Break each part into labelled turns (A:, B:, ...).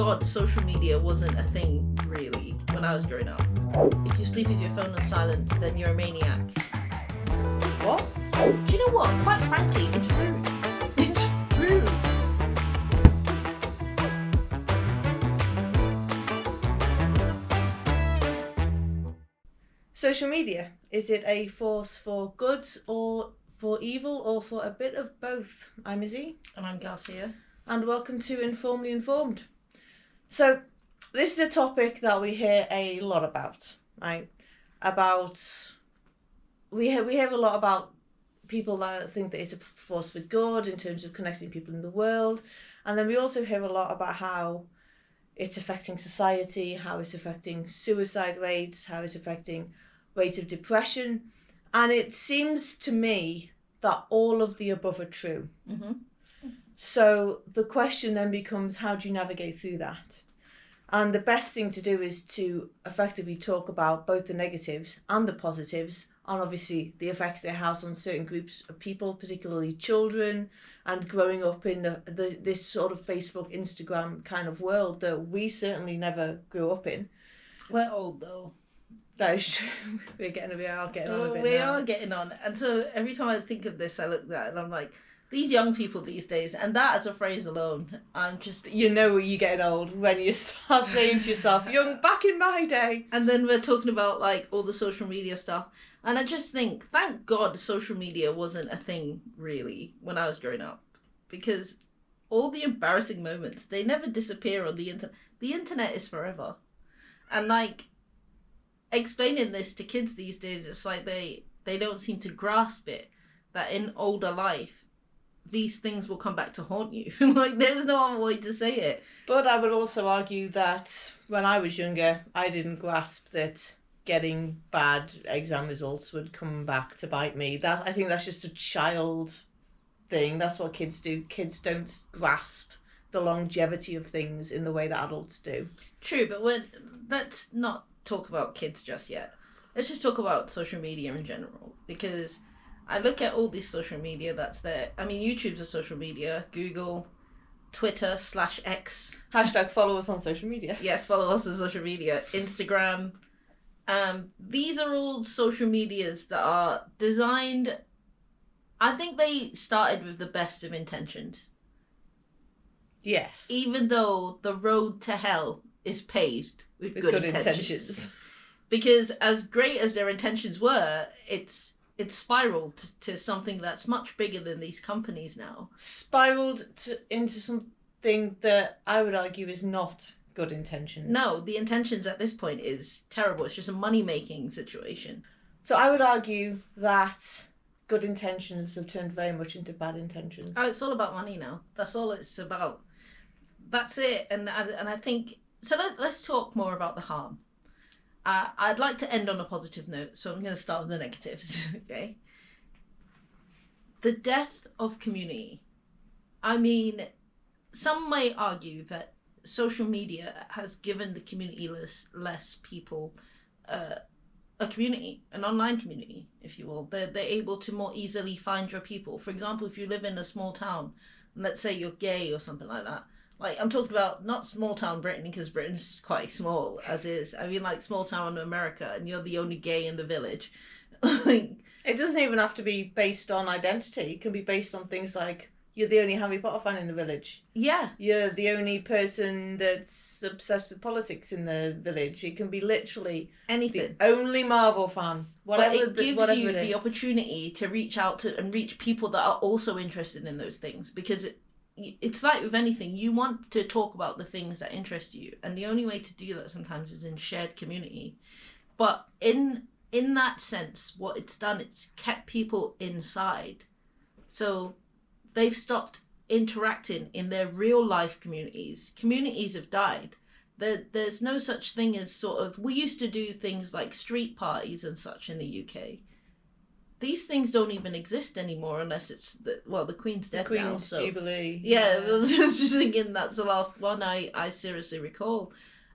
A: God social media wasn't a thing, really, when I was growing up. If you sleep with your phone on silent, then you're a maniac.
B: What?
A: Do you know what? Quite frankly, it's rude. It's rude.
B: Social media, is it a force for good or for evil or for a bit of both? I'm Izzy.
A: And I'm Garcia.
B: And welcome to Informally Informed. So, this is a topic that we hear a lot about, right? We hear a lot about people that think that it's a force for good in terms of connecting people in the world. And then we also hear a lot about how it's affecting society, how it's affecting suicide rates, how it's affecting rates of depression. And it seems to me that all of the above are true.
A: Mm-hmm.
B: So the question then becomes, how do you navigate through that? And the best thing to do is to effectively talk about both the negatives and the positives, and obviously the effects it has on certain groups of people, particularly children, and growing up in this sort of Facebook, Instagram kind of world that we certainly never grew up in.
A: We're old though.
B: That is true. We are getting on a bit now.
A: We are getting on. And so every time I think of this, I look at that and I'm like, these young people these days, and that as a phrase alone, I'm just...
B: You know you're getting old when you start saying to yourself, young back in my day.
A: And then we're talking about like all the social media stuff. And I just think, thank God social media wasn't a thing, really, when I was growing up. Because all the embarrassing moments, they never disappear on the internet. The internet is forever. And like, explaining this to kids these days, it's like they don't seem to grasp it, that in older life, these things will come back to haunt you. Like, there's no other way to say it.
B: But I would also argue that when I was younger, I didn't grasp that getting bad exam results would come back to bite me. I think that's just a child thing. That's what kids do. Kids don't grasp the longevity of things in the way that adults do.
A: True, but let's not talk about kids just yet. Let's just talk about social media in general, because I look at all this social media that's there. I mean, YouTube's a social media, Google, Twitter /X.
B: # follow us on social media.
A: Yes, follow us on social media. Instagram. These are all social medias that are designed... I think they started with the best of intentions.
B: Yes.
A: Even though the road to hell is paved with good intentions. Because as great as their intentions were, it's spiraled to something that's much bigger than these companies now.
B: Spiraled into something that I would argue is not good intentions.
A: No, the intentions at this point is terrible. It's just a money-making situation.
B: So I would argue that good intentions have turned very much into bad intentions.
A: Oh, it's all about money now. That's all it's about. That's it. And I think... So let's talk more about the harm. I'd like to end on a positive note, so I'm going to start with the negatives, okay? The death of community. I mean, some may argue that social media has given the community-less people a community, an online community, if you will. They're able to more easily find your people. For example, if you live in a small town, and let's say you're gay or something like that, like, I'm talking about not small town Britain, because Britain's quite small as is. I mean, like, small town America, and you're the only gay in the village. Like,
B: it doesn't even have to be based on identity. It can be based on things like, you're the only Harry Potter fan in the village.
A: Yeah.
B: You're the only person that's obsessed with politics in the village. It can be literally
A: anything.
B: The only Marvel fan. Whatever.
A: But it gives you the opportunity to reach out to and reach people that are also interested in those things, because it's like with anything, you want to talk about the things that interest you, and the only way to do that sometimes is in shared community. But in that sense, what it's done, it's kept people inside. So they've stopped interacting in their real life communities. Communities have died. There's no such thing as sort of... We used to do things like street parties and such in the UK. These things don't even exist anymore unless it's... the Queen's dead now.
B: The Queen's Jubilee.
A: Yeah, I was just thinking that's the last one I seriously recall.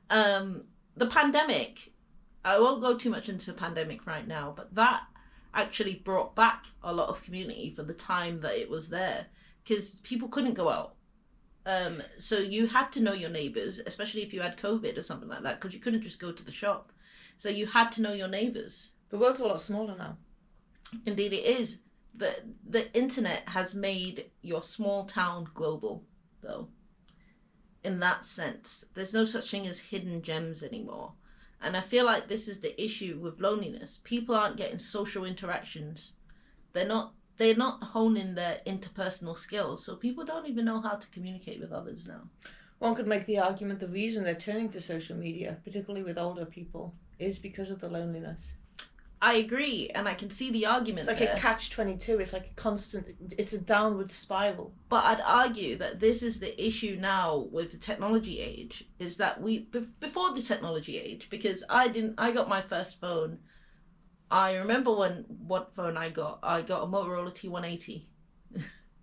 A: The pandemic, I won't go too much into the pandemic right now, but that actually brought back a lot of community for the time that it was there, because people couldn't go out. So you had to know your neighbours, especially if you had COVID or something like that, because you couldn't just go to the shop. So you had to know your neighbours.
B: The world's a lot smaller now.
A: Indeed it is. The internet has made your small town global, though. In that sense, there's no such thing as hidden gems anymore. And I feel like this is the issue with loneliness. People aren't getting social interactions. They're not honing their interpersonal skills, so people don't even know how to communicate with others now.
B: One could make the argument the reason they're turning to social media, particularly with older people, is because of the loneliness.
A: I agree, and I can see the argument.
B: It's like a catch-22. It's like a constant. It's a downward spiral.
A: But I'd argue that this is the issue now with the technology age. Is that before the technology age, because I got my first phone. I remember what phone I got. I got a Motorola T180.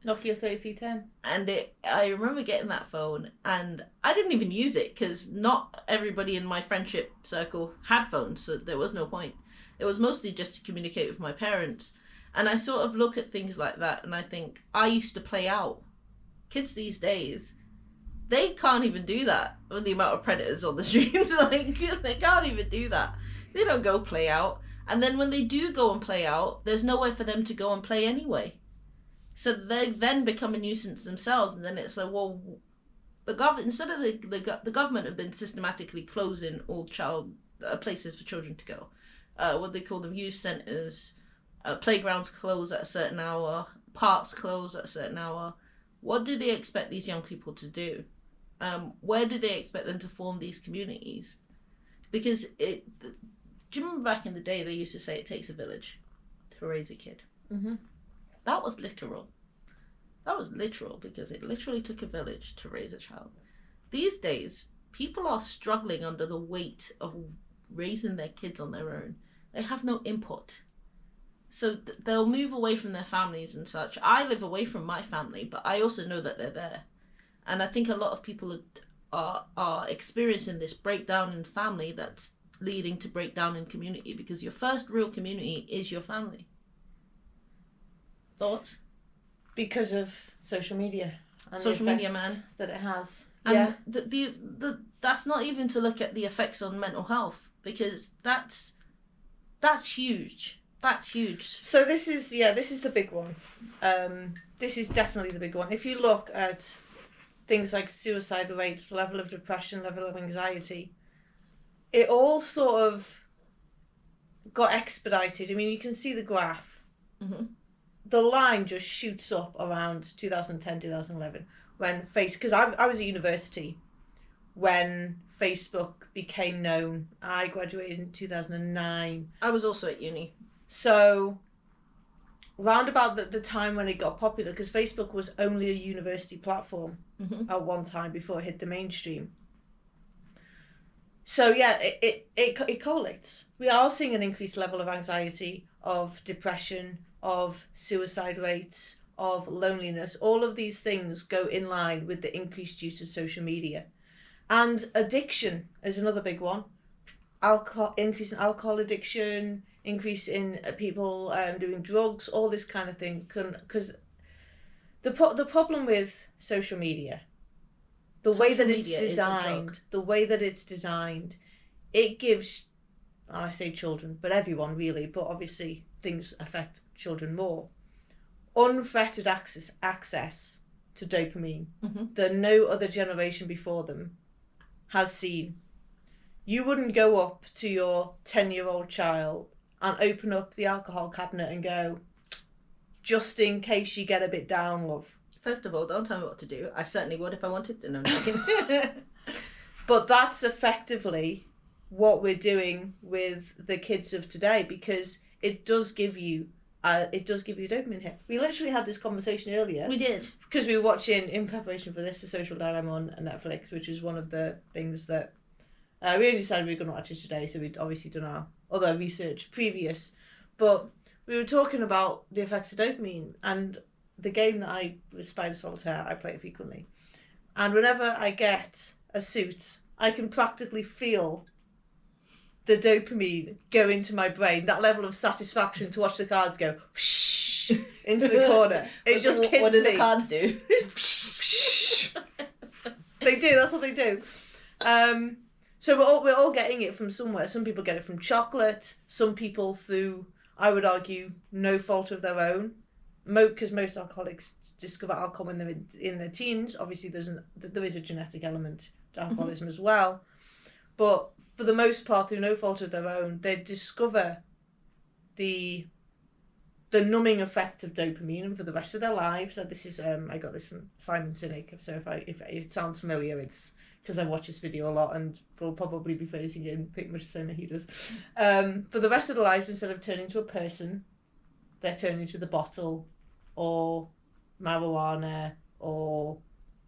B: Nokia 3310.
A: And I remember getting that phone, and I didn't even use it because not everybody in my friendship circle had phones, so there was no point. It was mostly just to communicate with my parents. And I sort of look at things like that and I think, I used to play out. Kids these days, they can't even do that with the amount of predators on the streets. Like, they can't even do that. They don't go play out. And then when they do go and play out, there's nowhere for them to go and play anyway. So they then become a nuisance themselves. And then it's like, well, instead of the government have been systematically closing all places for children to go. What they call them, youth centres, playgrounds close at a certain hour, parks close at a certain hour. What do they expect these young people to do? Where do they expect them to form these communities? Because do you remember back in the day they used to say it takes a village to raise a kid?
B: Mm-hmm.
A: That was literal. That was literal because it literally took a village to raise a child. These days, people are struggling under the weight of raising their kids on their own. They have no input. So they'll move away from their families and such. I live away from my family, but I also know that they're there. And I think a lot of people are experiencing this breakdown in family that's leading to breakdown in community, because your first real community is your family. Thoughts?
B: Because of social media. And
A: social media, man.
B: That it has.
A: And
B: yeah.
A: That's not even to look at the effects on mental health, because that's huge. That's huge.
B: So this is the big one. This is definitely the big one. If you look at things like suicide rates, level of depression, level of anxiety, it all sort of got expedited. I mean, you can see the graph.
A: Mm-hmm.
B: The line just shoots up around 2010, 2011, when because I was at university when Facebook became known. I graduated in 2009.
A: I was also at uni.
B: So, round about the time when it got popular, because Facebook was only a university platform at one time before it hit the mainstream. So yeah, it correlates. We are seeing an increased level of anxiety, of depression, of suicide rates, of loneliness. All of these things go in line with the increased use of social media. And addiction is another big one. Increase in alcohol addiction, increase in people doing drugs, all this kind of thing. Because the problem with social media, the way that it's designed, it gives, and I say children, but everyone really, but obviously things affect children more, unfettered access to dopamine that no other generation before them has seen. You wouldn't go up to your 10-year-old child and open up the alcohol cabinet and go, just in case you get a bit down, love.
A: First of all, don't tell me what to do. I certainly would if I wanted to. No, I'm joking.
B: But that's effectively what we're doing with the kids of today, because it does give you dopamine hit. We literally had this conversation earlier.
A: We did. Because
B: we were watching, in preparation for this, A Social Dilemma on Netflix, which is one of the things that we only decided we were going to watch it today, so we'd obviously done our other research previous. But we were talking about the effects of dopamine, and the game that I was Spider Solitaire, I play it frequently. And whenever I get a suit, I can practically feel the dopamine go into my brain, that level of satisfaction to watch the cards go whoosh into the corner. It just kids me.
A: What do the cards do?
B: They do. That's what they do. So we're all getting it from somewhere. Some people get it from chocolate. Some people through, I would argue, no fault of their own. Because most alcoholics discover alcohol when they're in their teens. Obviously, there is a genetic element to alcoholism as well. But for the most part, through no fault of their own, they discover the numbing effects of dopamine, and for the rest of their lives. So this is I got this from Simon Sinek. So if it sounds familiar, it's because I watch this video a lot and will probably be phrasing it in pretty much the same way he does. For the rest of their lives, instead of turning to a person, they're turning to the bottle or marijuana or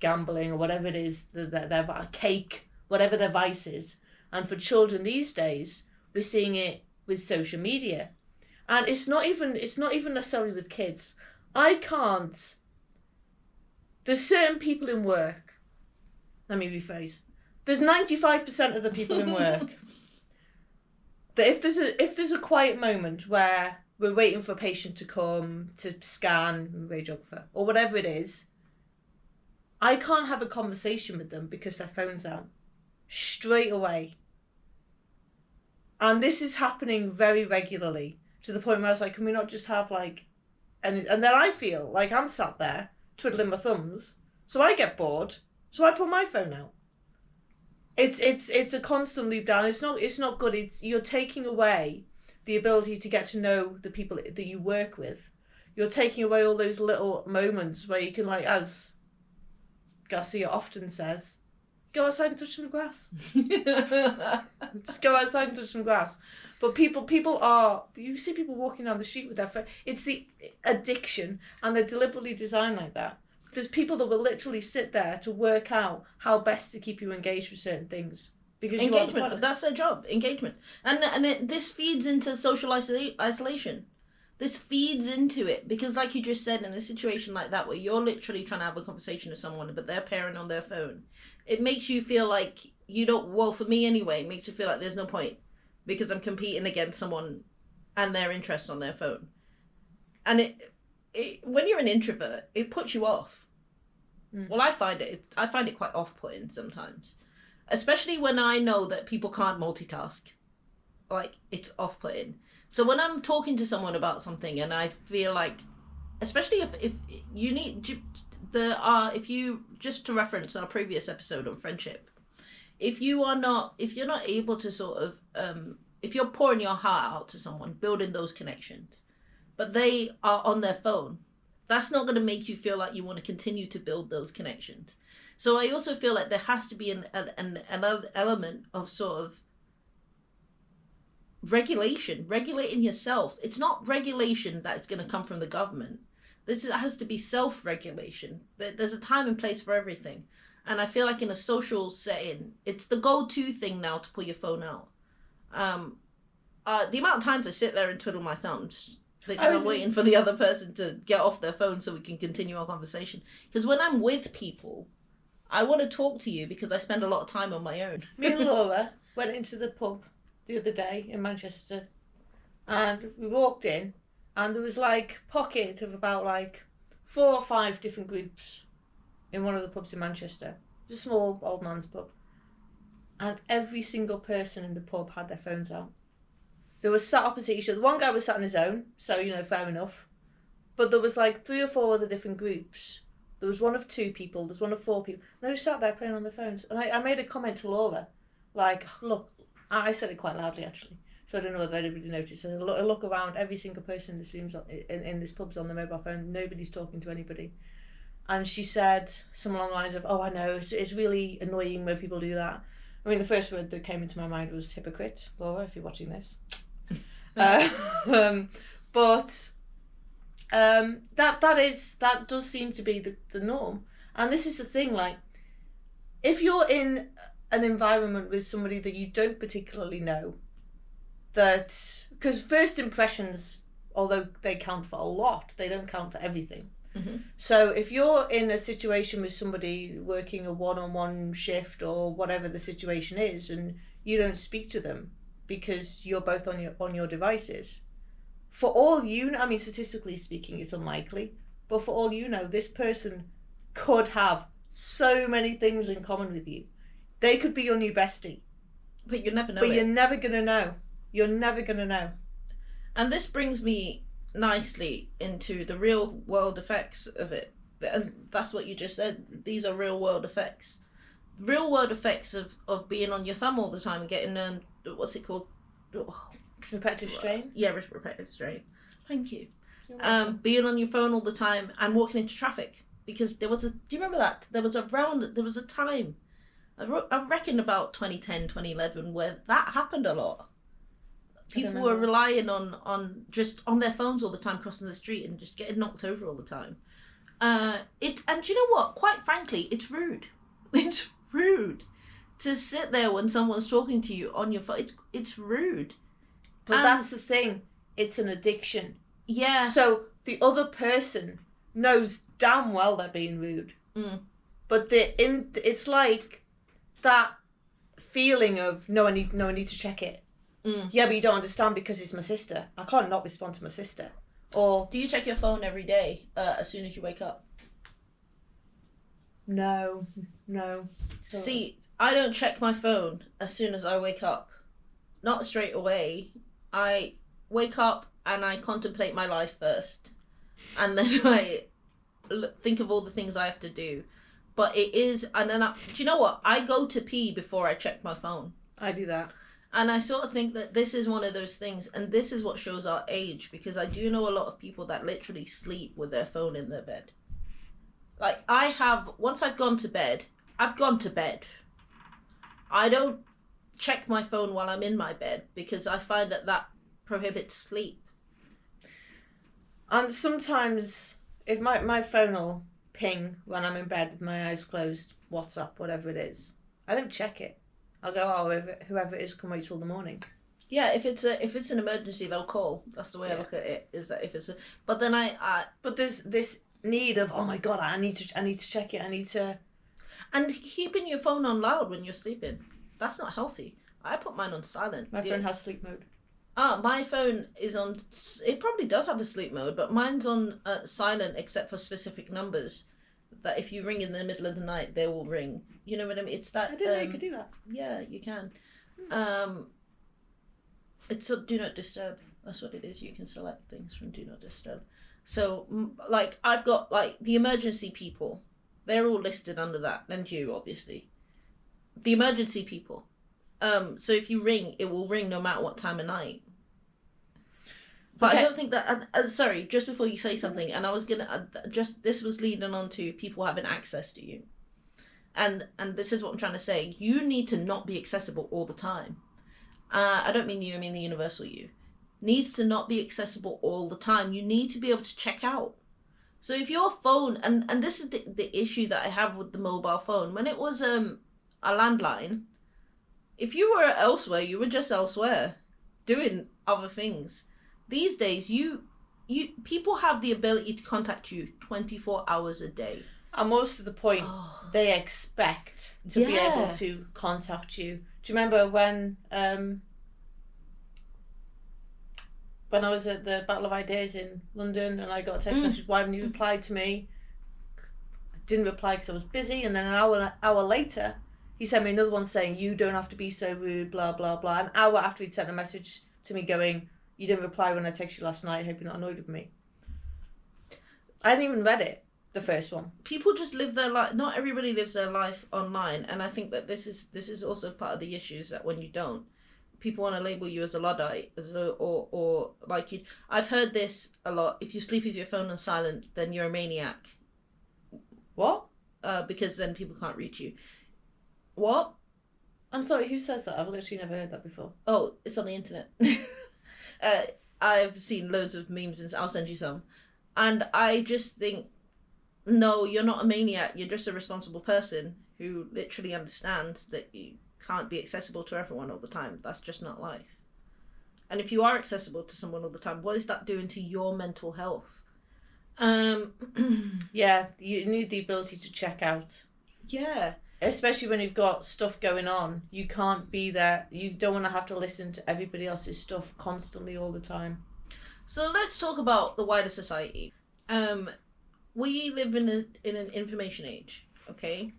B: gambling or whatever it is, their cake, whatever their vice is. And for children these days, we're seeing it with social media. And it's not even necessarily with kids. There's certain people in work, let me rephrase. There's 95% of the people in work that if there's a quiet moment where we're waiting for a patient to come to scan, radiographer, or whatever it is, I can't have a conversation with them because their phone's out. Straight away. And this is happening very regularly, to the point where I was like, can we not just have like, and then I feel like I'm sat there twiddling my thumbs, so I get bored, so I pull my phone out. It's a constant loop down. It's not good. You're taking away the ability to get to know the people that you work with. You're taking away all those little moments where you can, like, as Garcia often says, go outside and touch some grass. Just go outside and touch some grass. But people are, you see people walking down the street with their phone. It's the addiction, and they're deliberately designed like that. There's people that will literally sit there to work out how best to keep you engaged with certain things. Because
A: engagement, that's their job, engagement. And this feeds into social isolation. This feeds into it, because like you just said, in a situation like that where you're literally trying to have a conversation with someone but they're pairing on their phone, it makes you feel like you don't, well, for me anyway, it makes me feel like there's no point because I'm competing against someone and their interests on their phone. And it when you're an introvert, it puts you off. Well, I find it quite off-putting sometimes, especially when I know that people can't multitask. Like, it's off-putting. So when I'm talking to someone about something and I feel like, especially if you need if you, just to reference our previous episode on friendship, if you're not able to sort of if you're pouring your heart out to someone, building those connections, but they are on their phone, that's not going to make you feel like you want to continue to build those connections. So I also feel like there has to be an element of sort of regulating yourself. It's not regulation that's going to come from the government. This has to be self-regulation. There's a time and place for everything. And I feel like in a social setting, it's the go-to thing now to pull your phone out. The amount of times I sit there and twiddle my thumbs because I'm waiting for the other person to get off their phone so we can continue our conversation. Because when I'm with people, I want to talk to you because I spend a lot of time on my own.
B: Me and Laura went into the pub the other day in Manchester, and we walked in, and there was like a pocket of about like 4 or 5 different groups in one of the pubs in Manchester. It's a small old man's pub, and every single person in the pub had their phones out. They were sat opposite each other. One guy was sat on his own, so, you know, fair enough. But there was like 3 or 4 other different groups. There was one of 2 people, there's one of 4 people. And they were sat there playing on their phones. And I made a comment to Laura, like, look, I said it quite loudly actually, so I don't know whether anybody noticed. I said, look around, every single person in this room's in this pub's on their mobile phone. Nobody's talking to anybody. And she said something along the lines of, oh, I know, it's really annoying when people do that. I mean, the first word that came into my mind was hypocrite. Laura, if you're watching this. That does seem to be the norm. And this is the thing, like, if you're in an environment with somebody that you don't particularly know, because first impressions, although they count for a lot, they don't count for everything. Mm-hmm. So if you're in a situation with somebody working a one-on-one shift or whatever the situation is, and you don't speak to them because you're both on your devices, for all you know, I mean, statistically speaking, it's unlikely, but for all you know, this person could have so many things in common with you. They could be your new bestie.
A: But you never know.
B: But you're never going to know. You're never going to know.
A: And this brings me nicely into the real world effects of it. And that's what you just said. These are real world effects. Real world effects of being on your thumb all the time and getting, what's it called?
B: Repetitive strain?
A: Yeah, repetitive strain. Thank you. Being on your phone all the time and walking into traffic. Because do you remember that? There was a time, I reckon about 2010, 2011, where that happened a lot. People were relying on just on their phones all the time, crossing the street and just getting knocked over all the time. And you know what? Quite frankly, it's rude. It's rude to sit there when someone's talking to you on your phone. It's rude.
B: But that's the thing. It's an addiction.
A: Yeah.
B: So the other person knows damn well they're being rude. But it's like that feeling of no, I need to check it. Yeah, but you don't understand because it's my sister. I can't not respond to my sister. Or
A: do you check your phone every day as soon as you wake up?
B: No.
A: See, I don't check my phone as soon as I wake up. Not straight away. I wake up and I contemplate my life first. And then I think of all the things I have to do. But it is, and then do you know what? I go to pee before I check my phone.
B: I do that.
A: And I sort of think that this is one of those things, and this is what shows our age, because I do know a lot of people that literally sleep with their phone in their bed. Like, once I've gone to bed, I've gone to bed. I don't check my phone while I'm in my bed, because I find that prohibits sleep. And
B: sometimes, if my phone will ping when I'm in bed with my eyes closed, WhatsApp, whatever it is, I don't check it. I'll go, whoever it is, can wait till the morning.
A: Yeah, if it's an emergency, they'll call. That's the way I look at it. Is that if it's but then
B: but there's this need of, oh my god, I need to check it.
A: And keeping your phone on loud when you're sleeping, that's not healthy. I put mine on silent.
B: My phone has sleep mode.
A: My phone is on. It probably does have a sleep mode, but mine's on silent except for specific numbers. That if you ring in the middle of the night, they will ring. You know what I mean? It's that.
B: I didn't know you could do that.
A: Yeah, you can. It's a do not disturb. That's what it is. You can select things from do not disturb. So, like, I've got like the emergency people. They're all listed under that, and you obviously. The emergency people. So if you ring, it will ring no matter what time of night. But okay. I don't think that. Sorry, just before you say something, and I was gonna this was leading on to people having access to you, and this is what I'm trying to say. You need to not be accessible all the time. I don't mean you. I mean the universal you needs to not be accessible all the time. You need to be able to check out. So if your phone, and this is the issue that I have with the mobile phone, when it was a landline, if you were elsewhere, you were just elsewhere, doing other things. These days, people have the ability to contact you 24 hours a day.
B: And most of the point, they expect to be able to contact you. Do you remember when I was at the Battle of Ideas in London and I got a text message, why haven't you replied to me? I didn't reply because I was busy, and then an hour later, he sent me another one saying, you don't have to be so rude, blah, blah, blah. An hour after he'd sent a message to me going, you didn't reply when I texted you last night, I hope you're not annoyed with me. I hadn't even read it, the first one. People just live their life. Not everybody lives their life online, and I think that this is also part of the issue, is that when you don't, people want to label you as a Luddite, or like you. I've heard this a lot. If you sleep with your phone on silent, then you're a maniac. What? Because then people can't reach you. What? I'm sorry, who says that? I've literally never heard that before. Oh, it's on the internet. I've seen loads of memes, and I'll send you some. And I just think, no, you're not a maniac. You're just a responsible person who literally understands that you can't be accessible to everyone all the time. That's just not life. And if you are accessible to someone all the time, what is that doing to your mental health? Yeah, you need the ability to check out. Yeah. Especially when you've got stuff going on. You can't be there. You don't want to have to listen to everybody else's stuff constantly all the time. So let's talk about the wider society. We live in an information age.
A: okay?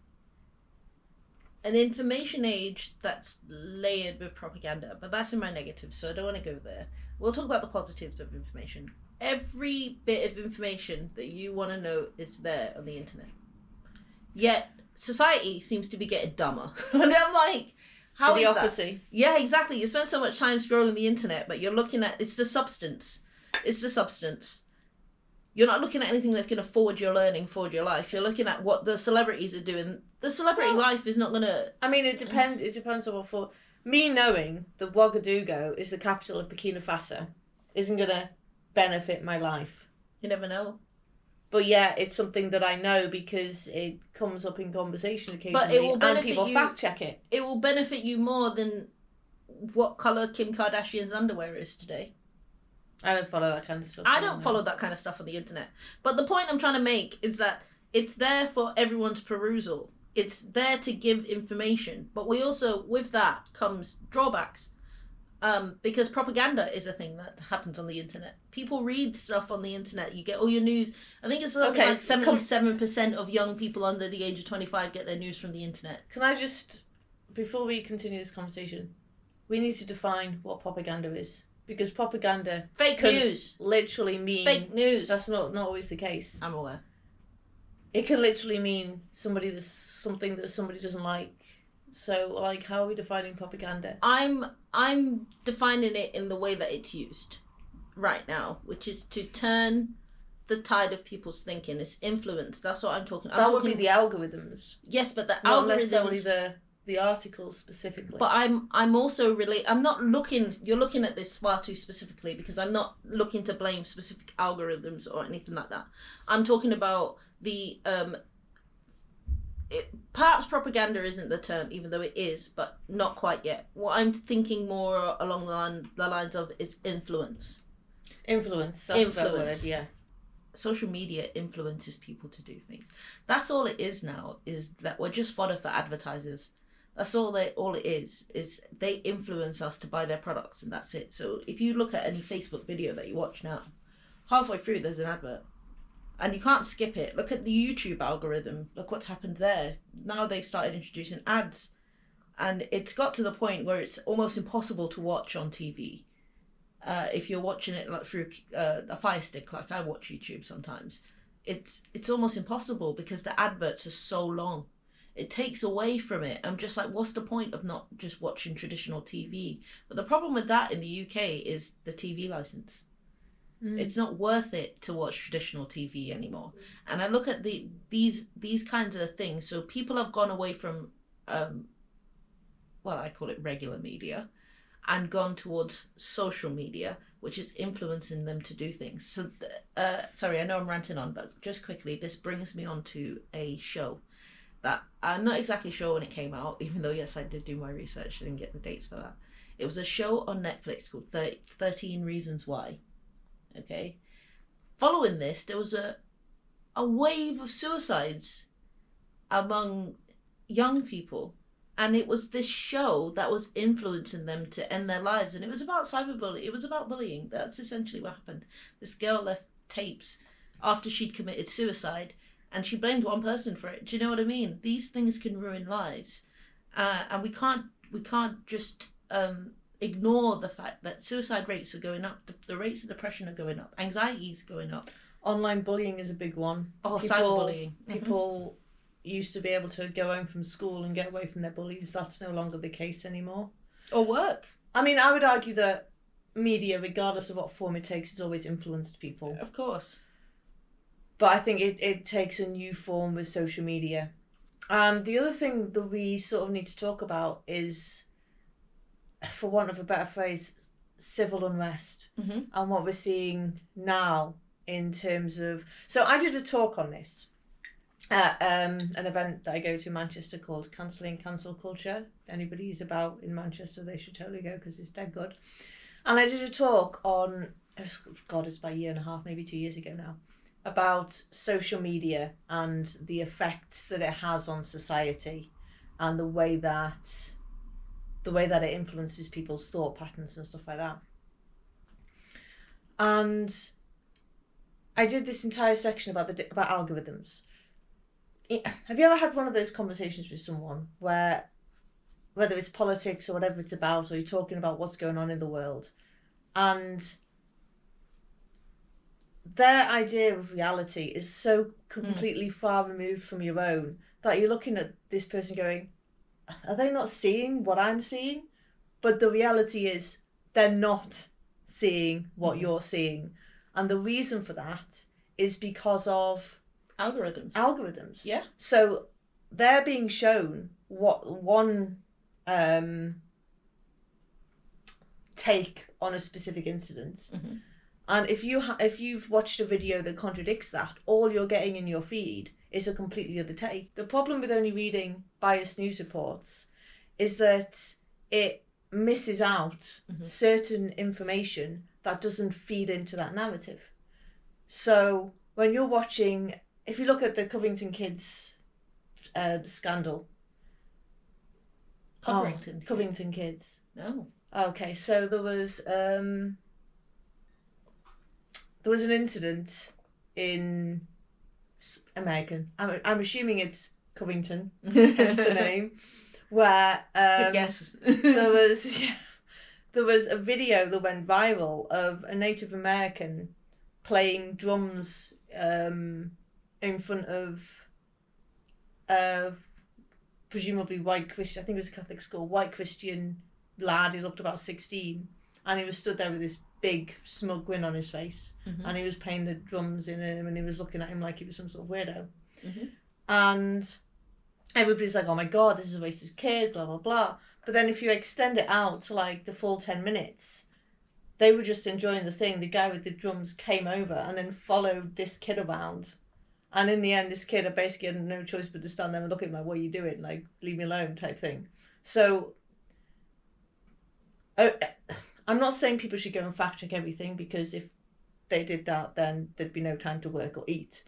A: An information age that's layered with propaganda, but that's in my negatives, so I don't want to go there. We'll talk about the positives of information. Every bit of information that you want to know is there on the internet. Yet society seems to be getting dumber. And I'm like, how is that? Yeah, exactly. You spend so much time scrolling the internet, but you're looking at, it's the substance. It's the substance. You're not looking at anything that's going to forward your learning, forward your life. You're looking at what the celebrities are doing. The celebrity life is not going to...
B: I mean, it depends. It depends on what for. Me knowing that Ouagadougou is the capital of Burkina Faso isn't going to benefit my life.
A: You never know.
B: But yeah, it's something that I know because it comes up in conversation occasionally,
A: but it will benefit
B: and people fact check it.
A: It will benefit you more than what colour Kim Kardashian's underwear is today.
B: I don't follow that kind of stuff.
A: I don't follow that kind of stuff on the internet. But the point I'm trying to make is that it's there for everyone's perusal. It's there to give information. But we also, with that, comes drawbacks. Because propaganda is a thing that happens on the internet. People read stuff on the internet. You get all your news. I think it's something like 77% of young people under the age of 25 get their news from the internet.
B: Can I just, before we continue this conversation, we need to define what propaganda is. Because propaganda
A: fake news
B: literally mean
A: fake news.
B: That's not always the case.
A: I'm aware.
B: It can literally mean something that somebody doesn't like. So, like, how are we defining propaganda?
A: I'm defining it in the way that it's used right now, which is to turn the tide of people's thinking. It's influence. That's what I'm talking.
B: That would be the algorithms.
A: Yes, but the
B: not
A: algorithms.
B: Necessarily the articles specifically.
A: But I'm also I'm not looking. You're looking at this far too specifically because I'm not looking to blame specific algorithms or anything like that. I'm talking about the perhaps propaganda isn't the term, even though it is, but not quite yet. What I'm thinking more along the lines of is influence.
B: Influence. That's the word. Yeah.
A: Social media influences people to do things. That's all it is now. Is that we're just fodder for advertisers. That's all it is they influence us to buy their products, and that's it. So if you look at any Facebook video that you watch now, halfway through there's an advert. And you can't skip it. Look at the YouTube algorithm. Look what's happened there. Now they've started introducing ads. And it's got to the point where it's almost impossible to watch on TV. If you're watching it like through a Fire Stick, like I watch YouTube sometimes, it's almost impossible because the adverts are so long. It takes away from it. I'm just like, what's the point of not just watching traditional TV? But the problem with that in the UK is the TV license. It's not worth it to watch traditional TV anymore. And I look at these kinds of things. So people have gone away from, I call it regular media, and gone towards social media, which is influencing them to do things. So, sorry, I know I'm ranting on, but just quickly, this brings me on to a show that I'm not exactly sure when it came out, even though, yes, I did do my research. I didn't get the dates for that. It was a show on Netflix called 13 Reasons Why. Okay. Following this, there was a wave of suicides among young people. And it was this show that was influencing them to end their lives. And it was about cyberbullying. It was about bullying. That's essentially what happened. This girl left tapes after she'd committed suicide. And she blamed one person for it. Do you know what I mean? These things can ruin lives. And we can't just... ignore the fact that suicide rates are going up, the rates of depression are going up, anxiety is going up.
B: Online bullying is a big one.
A: Cyberbullying.
B: People used to be able to go home from school and get away from their bullies. That's no longer the case anymore.
A: Or work.
B: I mean, I would argue that media, regardless of what form it takes, has always influenced people.
A: Of course.
B: But I think it takes a new form with social media. And the other thing that we sort of need to talk about is, for want of a better phrase, civil unrest. And what we're seeing now in terms of... So I did a talk on this at an event that I go to in Manchester called Cancelling Cancel Culture. If anybody's about in Manchester, they should totally go because it's dead good. And I did a talk on, God, it's about a year and a half, maybe 2 years ago now, about social media and the effects that it has on society and the way that it influences people's thought patterns and stuff like that. And I did this entire section about algorithms. have you ever had one of those conversations with someone where, whether it's politics or whatever it's about, or you're talking about what's going on in the world, and their idea of reality is so completely far removed from your own that you're looking at this person going, are they not seeing what I'm seeing? But the reality is they're not seeing what you're seeing. And the reason for that is because of
A: algorithms. Yeah.
B: So they're being shown what one take on a specific incident. And if you've watched a video that contradicts that, all you're getting in your feed is a completely other take. The problem with only reading biased news reports is that it misses out certain information that doesn't feed into that narrative. So when you're watching, if you look at the Covington kids scandal. Covington kids.
A: No.
B: Okay, so there was an incident in American. I'm assuming it's Covington, hence the name, where
A: good guess.
B: there was a video that went viral of a Native American playing drums in front of presumably white Christian. I think it was a Catholic school. White Christian lad. He looked about 16, and he was stood there with this big smug grin on his face, and he was playing the drums in him, and he was looking at him like he was some sort of weirdo. And everybody's like, oh my god, this is a racist kid, blah blah blah. But then if you extend it out to like the full 10 minutes, they were just enjoying the thing. The guy with the drums came over and then followed this kid around, and in the end this kid basically had no choice but to stand there and look at him like, what are you doing, like, leave me alone type thing. So I'm not saying people should go and fact check everything, because if they did that, then there'd be no time to work or eat.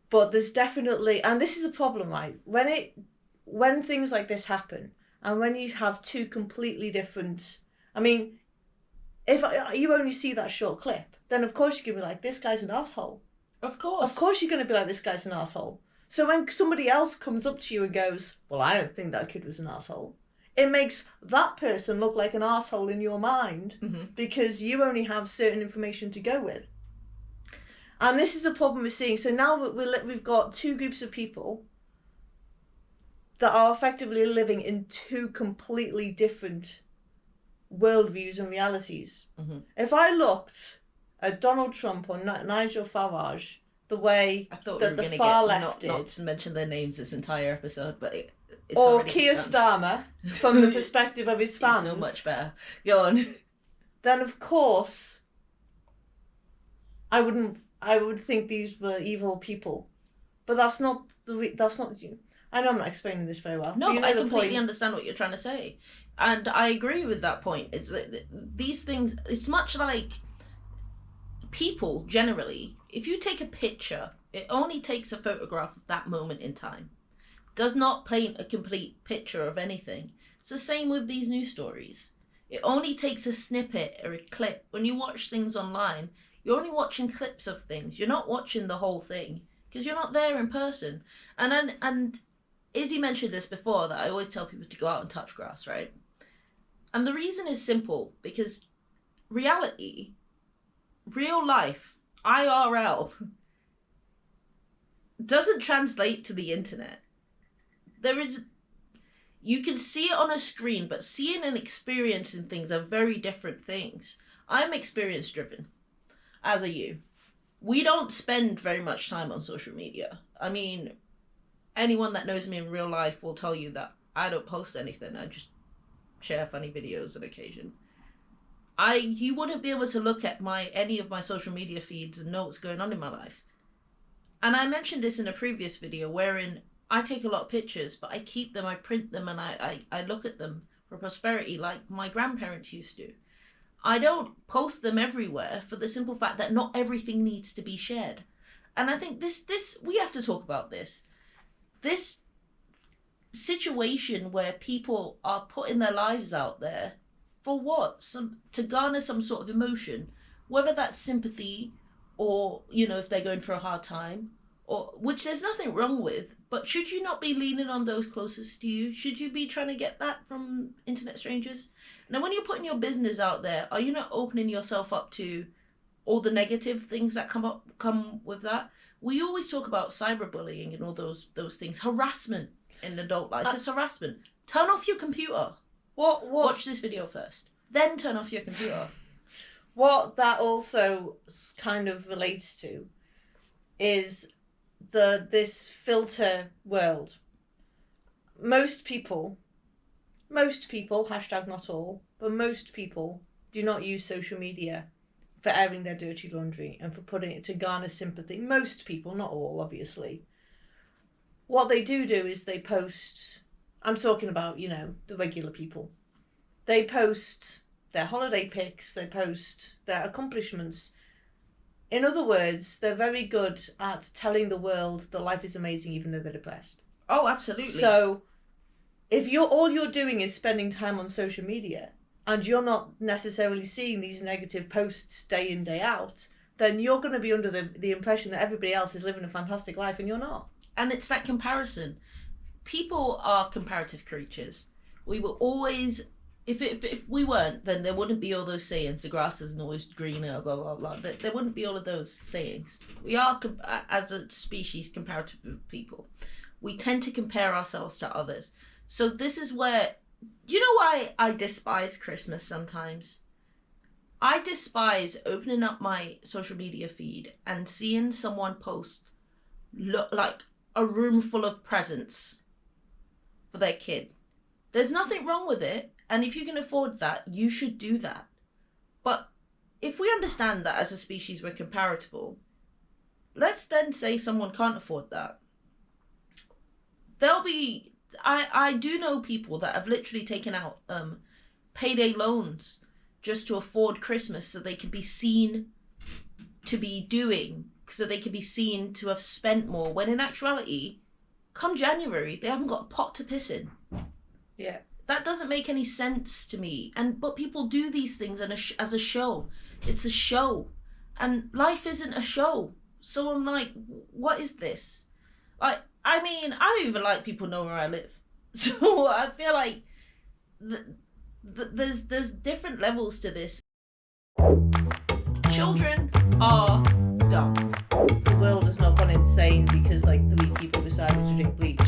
B: But there's definitely, and this is a problem, right? When things like this happen, and when you have two completely different, I mean, if you only see that short clip, then of course you're going to be like, this guy's an asshole.
A: Of course.
B: Of course you're going to be like, this guy's an asshole. So when somebody else comes up to you and goes, well, I don't think that kid was an asshole, it makes that person look like an asshole in your mind, because you only have certain information to go with. And this is a problem we're seeing. So now we've got two groups of people that are effectively living in two completely different worldviews and realities. If I looked at Donald Trump or Nigel Farage the way that the far left did,
A: not to mention their names this entire episode, but it's
B: or Keir Starmer from the perspective of his fans,
A: it's not much better. Go on.
B: Then of course I would think these were evil people, but that's not I know I'm not explaining this very well.
A: No, but I completely understand what you're trying to say, and I agree with that point. It's that these things, it's much like people generally. If you take a picture, it only takes a photograph of that moment in time. It does not paint a complete picture of anything. It's the same with these news stories. It only takes a snippet or a clip. When you watch things online, you're only watching clips of things. You're not watching the whole thing because you're not there in person. And Izzy mentioned this before, that I always tell people to go out and touch grass, right? And the reason is simple, because reality, real life, IRL, doesn't translate to the internet. You can see it on a screen, but seeing and experiencing things are very different things. I'm experience driven, as are you. We don't spend very much time on social media. I mean, anyone that knows me in real life will tell you that I don't post anything. I just share funny videos on occasion. You wouldn't be able to look at any of my social media feeds and know what's going on in my life. And I mentioned this in a previous video, wherein I take a lot of pictures, but I keep them, I print them, and I look at them for prosperity like my grandparents used to. I don't post them everywhere for the simple fact that not everything needs to be shared. And I think this we have to talk about this. This situation where people are putting their lives out there for what? To garner some sort of emotion, whether that's sympathy or, if they're going through a hard time, or which there's nothing wrong with, but should you not be leaning on those closest to you? Should you be trying to get that from internet strangers? Now, when you're putting your business out there, are you not opening yourself up to all the negative things that come with that? We always talk about cyberbullying and all those things. Harassment in adult life is harassment. Turn off your computer.
B: What?
A: Watch this video first, then turn off your computer.
B: What that also kind of relates to is this filter world. Most people, hashtag not all, but most people do not use social media for airing their dirty laundry and for putting it to garner sympathy. Most people, not all, obviously. What they do is they post, I'm talking about, the regular people. They post their holiday pics, they post their accomplishments. In other words, they're very good at telling the world that life is amazing even though they're depressed.
A: Oh, absolutely.
B: So if all you're doing is spending time on social media and you're not necessarily seeing these negative posts day in, day out, then you're going to be under the impression that everybody else is living a fantastic life and you're not.
A: And it's that comparison. People are comparative creatures. We will always, if we weren't, then there wouldn't be all those sayings, the grass isn't always greener, blah, blah, blah. There wouldn't be all of those sayings. We are, as a species, comparative people. We tend to compare ourselves to others. So this is where, you know why I despise Christmas sometimes? I despise opening up my social media feed and seeing someone post look like a room full of presents for their kid. There's nothing wrong with it, and if you can afford that, you should do that. But if we understand that as a species we're comparable, let's then say someone can't afford that. I do know people that have literally taken out payday loans just to afford Christmas so they can be seen to be doing, so they can be seen to have spent more, when in actuality, come January, they haven't got a pot to piss in.
B: Yeah.
A: That doesn't make any sense to me. But people do these things as a show. It's a show. And life isn't a show. So I'm like, what is this? I don't even like people know where I live. So I feel like there's different levels to this. Children are dumb.
B: The world has not gone insane because 3 people decided to drink bleach.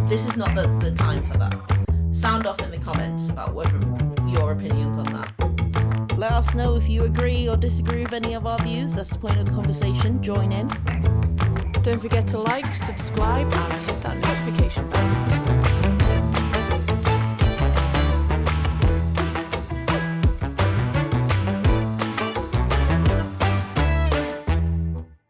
A: This is not the time for that. Sound off in the comments about whether your opinions on that. Let us know if you agree or disagree with any of our views. That's the point of the conversation. Join in.
B: Don't forget to like, subscribe, and hit that notification bell.